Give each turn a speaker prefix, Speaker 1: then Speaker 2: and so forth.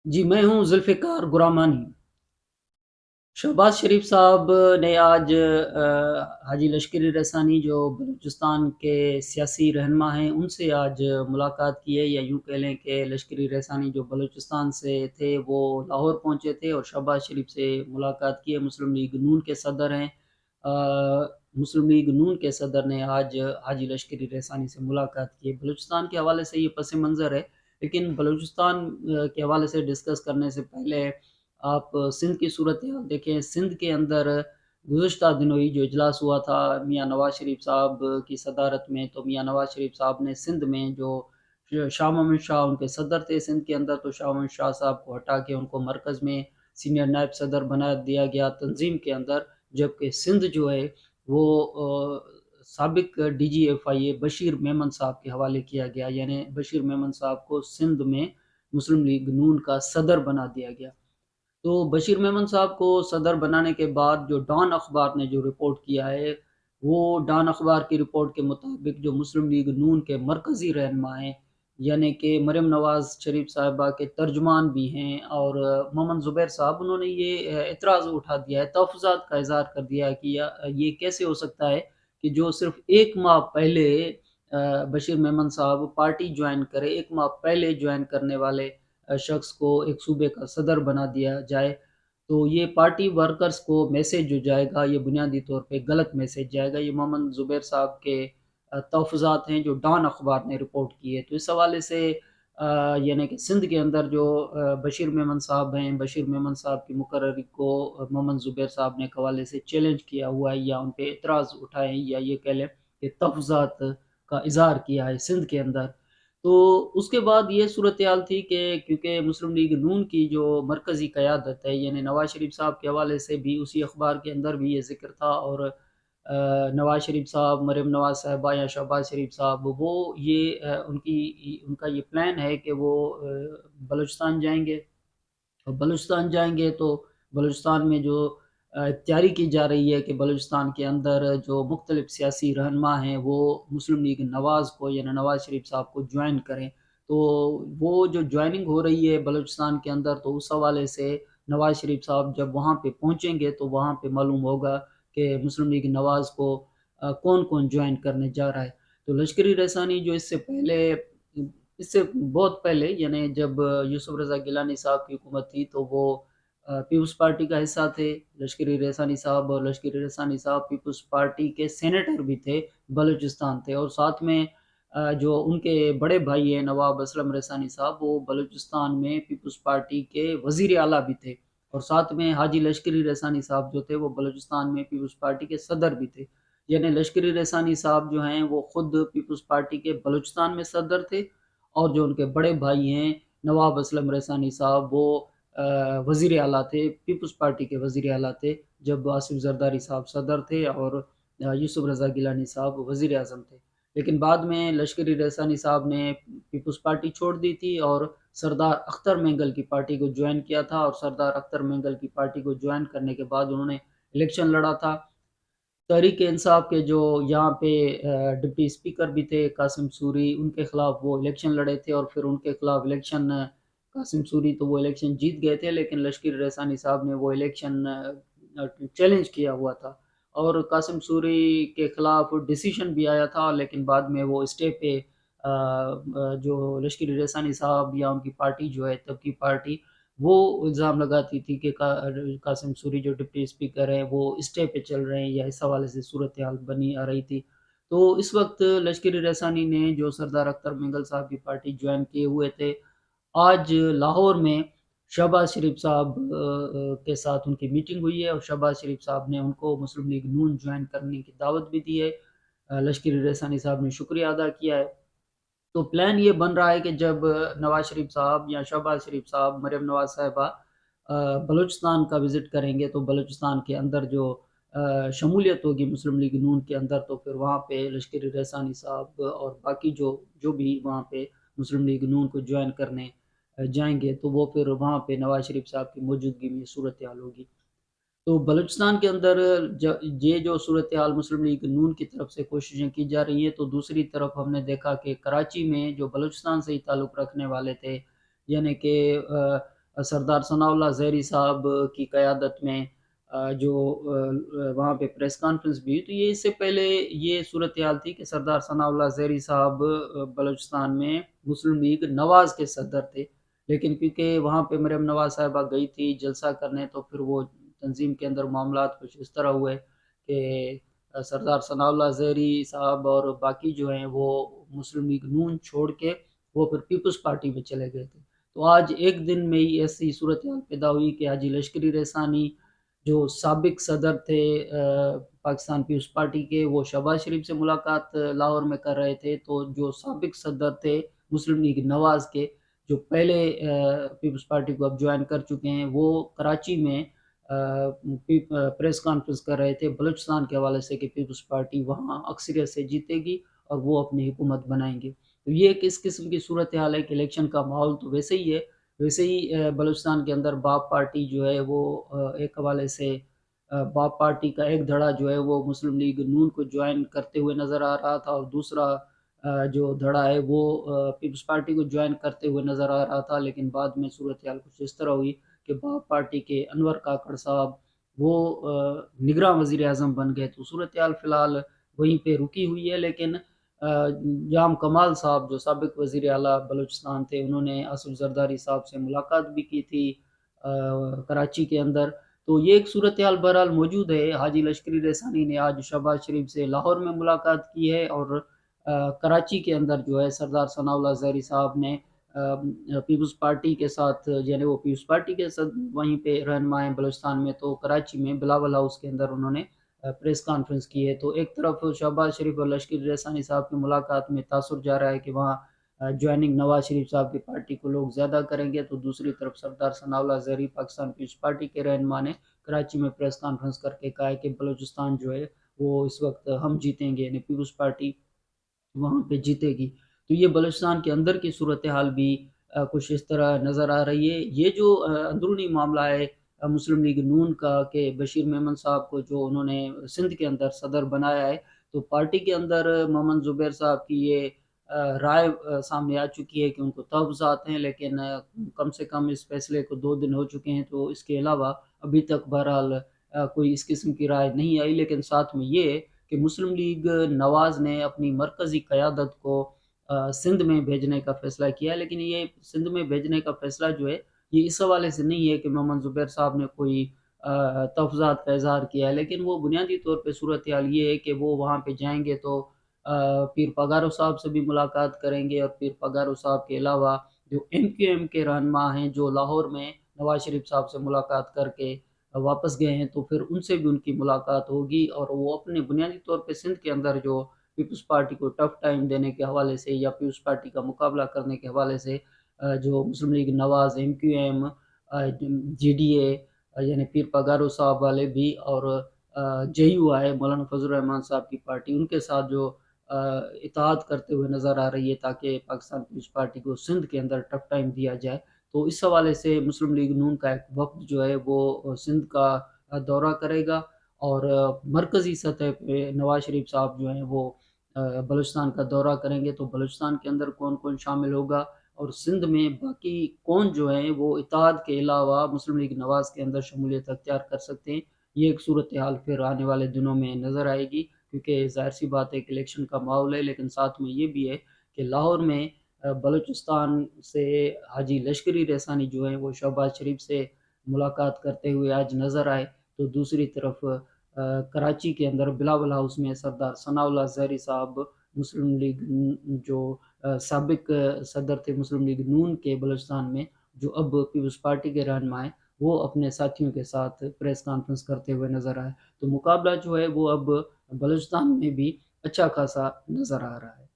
Speaker 1: जी, मैं हूँ ज़ुल्फ़िकार गुरामानी। शहबाज़ शरीफ़ साहब ने आज हाजी लश्करी रसानी जो बलूचिस्तान के सियासी रहनुमा हैं, उनसे आज मुलाकात की है, या यूँ कह लें कि लश्करी रसानी जो बलूचिस्तान से थे, वो लाहौर पहुँचे थे और शहबाज़ शरीफ़ से मुलाकात की है। मुस्लिम लीग नून के सदर हैं। मुस्लिम लीग नून के सदर ने आज हाजी लश्करी रसानी से मुलाकात की है। बलूचिस्तान के हवाले से ये पस मंज़र है, लेकिन बलूचिस्तान के हवाले से डिस्कस करने से पहले आप सिंध की सूरत-ए-हाल देखें। सिंध के अंदर गुज़िश्ता दिनों ही जो इजलास हुआ था मियाँ नवाज़ शरीफ़ साहब की सदारत में, तो मियाँ नवाज़ शरीफ़ साहब ने सिंध में जो शाह महमूद शाह उनके सदर थे सिंध के अंदर, तो शाह महमूद शाह साहब को हटा के उनको मरकज़ में सीनियर नायब सदर बना दिया गया तंज़ीम के अंदर। जबकि सिंध जो है वो साबिक़ डीजीएफआईए बशीर मेमन साहब के हवाले किया गया, यानी बशीर मेमन साहब को सिंध में मुस्लिम लीग नून का सदर बना दिया गया। तो बशीर मेमन साहब को सदर बनाने के बाद जो डॉन अखबार ने जो रिपोर्ट किया है, वो डॉन अखबार की रिपोर्ट के मुताबिक जो मुस्लिम लीग नून के मरकज़ी रहनुमा हैं, यानी कि मरियम नवाज़ शरीफ साहिबा के तर्जुमान भी हैं और मोहम्मद ज़ुबैर साहब, उन्होंने ये एतराज़ उठा दिया है, तहफ़्फ़ुज़ात का इज़हार कर दिया है कि ये कैसे हो सकता है कि जो सिर्फ़ 1 माह पहले बशीर मेमन साहब पार्टी जॉइन करे, 1 माह पहले जॉइन करने वाले शख्स को एक सूबे का सदर बना दिया जाए। तो ये पार्टी वर्कर्स को मैसेज जो जाएगा, ये बुनियादी तौर पे गलत मैसेज जाएगा। ये मोहम्मद ज़ुबैर साहब के तहफ़्फ़ुज़ात हैं जो डॉन अखबार ने रिपोर्ट की है। तो इस हवाले से यानी कि सिंध के अंदर जो बशीर मेमन साहब हैं, बशीर मेमन साहब की मुकर्ररी को मोहम्मद ज़ुबैर साहब ने एक हवाले से चैलेंज किया हुआ है, या उन पे एतराज़ उठाए हैं, या ये कह लें कि तहफ़्फ़ुज़ात का इज़हार किया है सिंध के अंदर। तो उसके बाद ये सूरत-ए-हाल थी कि क्योंकि मुस्लिम लीग नून की जो मरकज़ी क़यादत है, यानी नवाज़ शरीफ़ साहब के हवाले से भी उसी अखबार के अंदर भी ये ज़िक्र था, और नवाज़ शरीफ़ साहब, मरियम नवाज़ साहिबा या शहबाज़ शरीफ़ साहब, वो ये उनका ये प्लान है कि वो बलूचिस्तान जाएँगे। और बलूचिस्तान जाएँगे तो बलूचिस्तान में जो तैयारी की जा रही है कि बलूचिस्तान के अंदर जो मुख्तलिफ़ सियासी रहनुमा हैं, वो मुस्लिम लीग नवाज़ को, यानी नवाज़ शरीफ़ साहब को जॉइन करें। तो वो जो जॉइनिंग हो रही है बलूचिस्तान के अंदर, तो उस हवाले से नवाज़ शरीफ़ साहब जब वहाँ पे पहुँचेंगे, तो वहाँ पे मालूम होगा कि मुस्लिम लीग नवाज़ को कौन-कौन जॉइन करने जा रहा है। तो लश्करी रसानी जो इससे बहुत पहले, यानी जब यूसुफ रज़ा गिलानी साहब की हुकूमत थी, तो वो पीपल्स पार्टी का हिस्सा थे, लश्करी रेसानी साहब, और लश्करी रेसानी साहब पीपल्स पार्टी के सेनेटर भी थे, बलूचिस्तान थे, और साथ में जो उनके बड़े भाई हैं नवाब असलम रेसानी साहब, वो बलूचिस्तान में पीपल्स पार्टी के वज़ीर आला भी थे, और साथ में हाजी लश्करी रेसानी साहब जो थे, वो बलूचिस्तान में पीपल्स पार्टी के सदर भी थे। यानी लश्करी रेसानी साहब जो हैं, वो खुद पीपल्स पार्टी के बलूचिस्तान में सदर थे, और जो उनके बड़े भाई हैं नवाब असलम रसानी साहब, वो वज़ीर आला थे, पीपल्स पार्टी के वज़ीर आला थे, जब आसिफ ज़रदारी साहब सदर थे और यूसुफ रज़ा गिलानी साहब वज़ीर आज़म थे। लेकिन बाद में लश्करी रसानी साहब ने पीपल्स पार्टी छोड़ दी थी और सरदार अख्तर मेंगल की पार्टी को जॉइन किया था, और सरदार अख्तर मेंगल की पार्टी को जॉइन करने के बाद उन्होंने इलेक्शन लड़ा था। तहरीक-ए-इंसाफ के जो यहाँ पे डिप्टी स्पीकर भी थे कासिम सूरी, उनके खिलाफ वो इलेक्शन लड़े थे, और फिर उनके खिलाफ इलेक्शन कासिम सूरी तो वो इलेक्शन जीत गए थे, लेकिन लश्करी रेसानी साहब ने वो इलेक्शन चैलेंज किया हुआ था, और कासिम सूरी के खिलाफ डिसीजन भी आया था, लेकिन बाद में वो स्टे पे जो लश्करी रेसानी साहब या उनकी पार्टी जो है तब की पार्टी, वो इल्ज़ाम लगाती थी कि कासिम सूरी जो डिप्टी स्पीकर हैं, वो स्टे पे चल रहे हैं, या इस हवाले से सूरत-ए-हाल बनी आ रही थी। तो इस वक़्त लश्करी रसानी ने जो सरदार अख्तर मेंगल साहब की पार्टी जॉइन किए हुए थे, आज लाहौर में शहबाज़ शरीफ़ साहब के साथ उनकी मीटिंग हुई है, और शहबाज़ शरीफ़ साहब ने उनको मुस्लिम लीग नून जॉइन करने की दावत भी दी है। लश्करी रसानी साहब ने शुक्रिया अदा किया है। तो प्लान ये बन रहा है कि जब नवाज़ शरीफ़ साहब या शहबाज़ शरीफ़ साहब, मरियम नवाज़ साहिबा बलूचिस्तान का विज़िट करेंगे, तो बलूचिस्तान के अंदर जो शमूलियत होगी मुस्लिम लीग नून के अंदर, तो फिर वहाँ पे लश्करी रसानी साहब और बाकी जो जो भी वहाँ पे मुस्लिम लीग नून को जॉइन करने जाएँगे, तो वो फिर वहाँ पे नवाज़ शरीफ़ साहब की मौजूदगी में सूरत-ए-हाल होगी। तो बलूचिस्तान के अंदर ये जो सूरत-ए-हाल मुस्लिम लीग नून की तरफ से कोशिशें की जा रही हैं, तो दूसरी तरफ हमने देखा कि कराची में जो बलूचिस्तान से ही ताल्लुक़ रखने वाले थे, यानी कि سردار ثناءاللہ زہری صاحب کی قیادت میں جو وہاں پہ پریس کانفرنس بھی ہوئی، تو یہ اس سے پہلے یہ صورتحال تھی کہ سردار ثناءاللہ زہری صاحب بلوچستان میں مسلم لیگ نواز کے صدر تھے، لیکن کیونکہ وہاں پہ مریم نواز صاحبہ گئی تھی جلسہ کرنے، تو پھر وہ تنظیم کے اندر معاملات کچھ اس طرح ہوئے کہ سردار ثناءاللہ زہری صاحب اور باقی جو ہیں وہ مسلم لیگ نون چھوڑ کے وہ پھر پیپلز پارٹی میں چلے گئے تھے۔ تو آج ایک دن میں ہی ایسی صورتحال پیدا ہوئی کہ حاجی لشکری رحسانی جو سابق صدر تھے پاکستان پیپلز پارٹی کے، وہ شہباز شریف سے ملاقات لاہور میں کر رہے تھے، تو جو سابق صدر تھے مسلم لیگ نواز کے، جو پہلے پیپلز پارٹی کو اب جوائن کر چکے ہیں، وہ کراچی میں پریس کانفرنس کر رہے تھے بلوچستان کے حوالے سے کہ پیپلز پارٹی وہاں اکثریت سے جیتے گی اور وہ اپنی حکومت بنائیں گے۔ تو یہ کس قسم کی صورتحال ہے کہ الیکشن کا ماحول تو ویسے ہی ہے، ویسے ہی بلوچستان کے اندر باپ پارٹی جو ہے وہ ایک حوالے سے باپ پارٹی کا ایک دھڑا جو ہے وہ مسلم لیگ نون کو جوائن کرتے ہوئے نظر آ رہا تھا، اور دوسرا جو دھڑا ہے وہ پیپلز پارٹی کو جوائن کرتے ہوئے نظر آ رہا تھا، لیکن بعد میں صورتحال کچھ اس طرح ہوئی کہ باپ پارٹی کے انور کاکڑ صاحب وہ نگراں وزیر اعظم بن گئے۔ تو صورتحال فی الحال وہیں پہ رکی ہوئی ہے، لیکن جام کمال صاحب جو سابق وزیر اعلیٰ بلوچستان تھے، انہوں نے آصف زرداری صاحب سے ملاقات بھی کی تھی کراچی کے اندر۔ تو یہ ایک صورتحال بہرحال موجود ہے۔ حاجی لشکری رحسانی نے آج شہباز شریف سے لاہور میں ملاقات کی ہے، اور کراچی کے اندر جو ہے سردار ثناءاللہ زہری صاحب نے پیپلز پارٹی کے ساتھ، یعنی وہ پیپلز پارٹی کے ساتھ وہیں پہ رہنما ہیں بلوچستان میں، تو کراچی میں بلاول ہاؤس کے اندر انہوں نے پریس کانفرنس کی ہے۔ تو ایک طرف شہباز شریف اور لشکری رحسانی صاحب کی ملاقات میں تاثر جا رہا ہے کہ وہاں جوائننگ نواز شریف صاحب کی پارٹی کو لوگ زیادہ کریں گے، تو دوسری طرف سردار ثناءاللہ زہری پاکستان پیپلز پارٹی کے رہنما نے کراچی میں پریس کانفرنس کر کے کہا ہے کہ بلوچستان جو ہے وہ اس وقت ہم جیتیں گے، یعنی پیپلز پارٹی وہاں پہ جیتے گی۔ تو یہ بلوچستان کے اندر کی صورتحال بھی کچھ اس طرح نظر آ رہی ہے۔ یہ جو اندرونی معاملہ ہے مسلم لیگ نون کا کہ بشیر میمن صاحب کو جو انہوں نے سندھ کے اندر صدر بنایا ہے، تو پارٹی کے اندر محمد زبیر صاحب کی یہ رائے سامنے آ چکی ہے کہ ان کو تحفظات ہیں، لیکن کم سے کم اس فیصلے کو 2 دن ہو چکے ہیں، تو اس کے علاوہ ابھی تک بہرحال کوئی اس قسم کی رائے نہیں آئی۔ لیکن ساتھ میں یہ کہ مسلم لیگ نواز نے اپنی مرکزی قیادت کو سندھ میں بھیجنے کا فیصلہ کیا ہے، لیکن یہ سندھ میں بھیجنے کا فیصلہ جو ہے یہ اس حوالے سے نہیں ہے کہ محمد زبیر صاحب نے کوئی تحفظات کا اظہار کیا ہے، لیکن وہ بنیادی طور پہ صورتحال یہ ہے کہ وہ وہاں پہ جائیں گے تو پیر پگارو صاحب سے بھی ملاقات کریں گے، اور پیر پگارو صاحب کے علاوہ جو MQM کے رہنما ہیں جو لاہور میں نواز شریف صاحب سے ملاقات کر کے واپس گئے ہیں، تو پھر ان سے بھی ان کی ملاقات ہوگی، اور وہ اپنے بنیادی طور پہ سندھ کے اندر جو پیپلز پارٹی کو ٹف ٹائم دینے کے حوالے سے یا پیپلز پارٹی کا مقابلہ کرنے کے حوالے سے جو مسلم لیگ نواز، MQM، GDA یعنی پیر پگارو صاحب والے بھی، اور JUI مولانا فضل الرحمان صاحب کی پارٹی، ان کے ساتھ جو اتحاد کرتے ہوئے نظر آ رہی ہے تاکہ پاکستان پیپلز پارٹی کو سندھ کے اندر ٹف ٹائم دیا جائے۔ تو اس حوالے سے مسلم لیگ نون کا ایک وفد جو ہے وہ سندھ کا دورہ کرے گا، اور مرکزی سطح پہ نواز شریف صاحب جو ہیں وہ بلوچستان کا دورہ کریں گے۔ تو بلوچستان کے اندر کون کون شامل ہوگا، اور سندھ میں باقی کون جو ہیں وہ اتحاد کے علاوہ مسلم لیگ نواز کے اندر شمولیت اختیار کر سکتے ہیں، یہ ایک صورتحال پھر آنے والے دنوں میں نظر آئے گی، کیونکہ ظاہر سی بات ہے کہ الیکشن کا ماحول ہے۔ لیکن ساتھ میں یہ بھی ہے کہ لاہور میں بلوچستان سے حاجی لشکری رحسانی جو ہیں وہ شہباز شریف سے ملاقات کرتے ہوئے آج نظر آئے، تو دوسری طرف کراچی کے اندر بلاول ہاؤس میں سردار ثناءاللہ زہری صاحب مسلم لیگ جو سابق صدر تھے مسلم لیگ نون کے بلوچستان میں، جو اب پیپلز پارٹی کے رہنما ہیں، وہ اپنے ساتھیوں کے ساتھ پریس کانفرنس کرتے ہوئے نظر آئے۔ تو مقابلہ جو ہے وہ اب بلوچستان میں بھی اچھا خاصا نظر آ رہا ہے۔